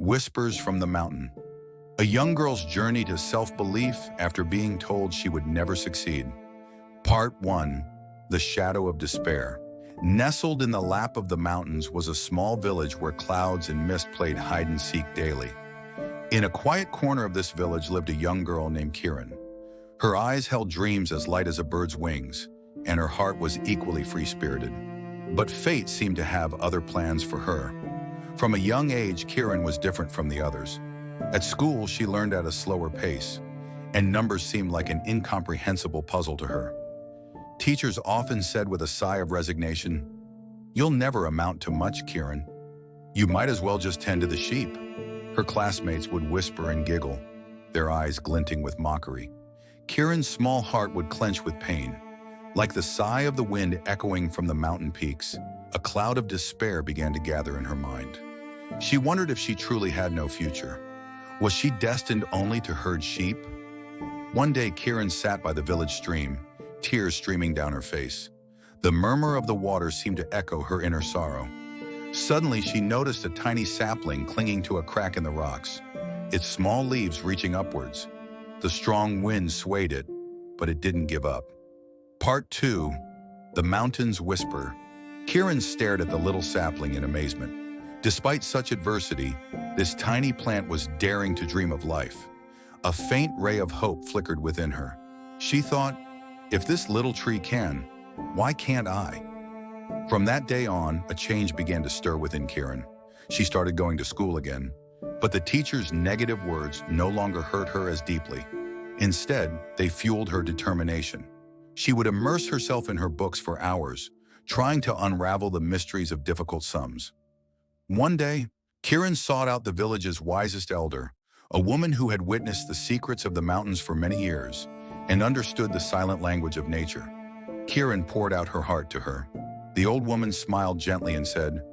Whispers from the Mountain. A young girl's journey to self-belief after being told she would never succeed. Part 1. The Shadow of Despair. Nestled in the lap of the mountains was a small village where clouds and mist played hide-and-seek daily. In a quiet corner of this village lived a young girl named Kieran. Her eyes held dreams as light as a bird's wings, and her heart was equally free-spirited. But fate seemed to have other plans for her. From a young age, Kieran was different from the others. At school, she learned at a slower pace, and numbers seemed like an incomprehensible puzzle to her. Teachers often said with a sigh of resignation, "You'll never amount to much, Kieran. You might as well just tend to the sheep." Her classmates would whisper and giggle, their eyes glinting with mockery. Kieran's small heart would clench with pain. Like the sigh of the wind echoing from the mountain peaks, a cloud of despair began to gather in her mind. She wondered if she truly had no future. Was she destined only to herd sheep? One day, Kieran sat by the village stream, tears streaming down her face. The murmur of the water seemed to echo her inner sorrow. Suddenly, she noticed a tiny sapling clinging to a crack in the rocks, its small leaves reaching upwards. The strong wind swayed it, but it didn't give up. Part 2. The Mountain's Whisper. Kieran stared at the little sapling in amazement. Despite such adversity, this tiny plant was daring to dream of life. A faint ray of hope flickered within her. She thought, if this little tree can, why can't I? From that day on, a change began to stir within Kieran. She started going to school again, but the teacher's negative words no longer hurt her as deeply. Instead, they fueled her determination. She would immerse herself in her books for hours, trying to unravel the mysteries of difficult sums. One day, Kieran sought out the village's wisest elder, a woman who had witnessed the secrets of the mountains for many years and understood the silent language of nature. Kieran poured out her heart to her. The old woman smiled gently and said,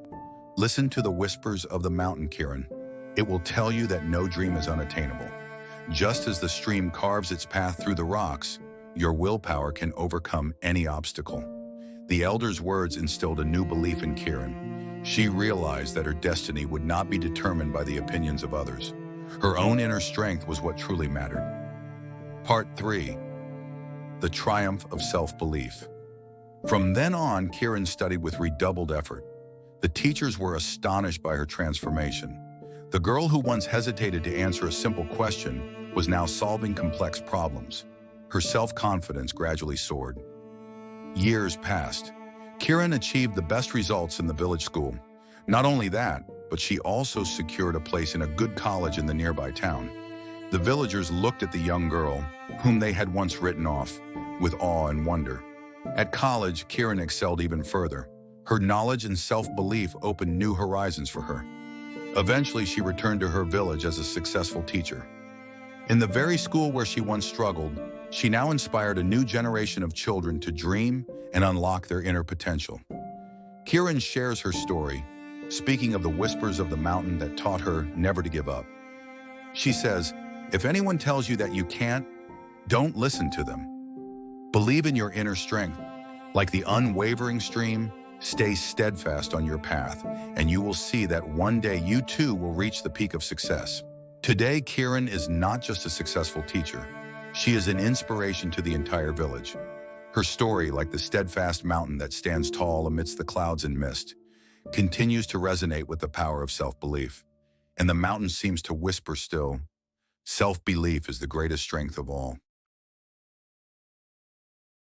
"Listen to the whispers of the mountain, Kieran. It will tell you that no dream is unattainable. Just as the stream carves its path through the rocks, your willpower can overcome any obstacle." The elder's words instilled a new belief in Kieran. She realized that her destiny would not be determined by the opinions of others. Her own inner strength was what truly mattered. Part 3. The Triumph of Self-Belief. From then on, Kieran studied with redoubled effort. The teachers were astonished by her transformation. The girl who once hesitated to answer a simple question was now solving complex problems. Her self-confidence gradually soared. Years passed. Kieran achieved the best results in the village school. Not only that, but she also secured a place in a good college in the nearby town. The villagers looked at the young girl, whom they had once written off, with awe and wonder. At college, Kieran excelled even further. Her knowledge and self-belief opened new horizons for her. Eventually, she returned to her village as a successful teacher. In the very school where she once struggled, she now inspired a new generation of children to dream and unlock their inner potential. Kieran shares her story, speaking of the whispers of the mountain that taught her never to give up. She says, "If anyone tells you that you can't, don't listen to them. Believe in your inner strength. Like the unwavering stream, stay steadfast on your path, and you will see that one day you too will reach the peak of success." Today, Kieran is not just a successful teacher. She is an inspiration to the entire village. Her story, like the steadfast mountain that stands tall amidst the clouds and mist, continues to resonate with the power of self-belief. And the mountain seems to whisper still, self-belief is the greatest strength of all.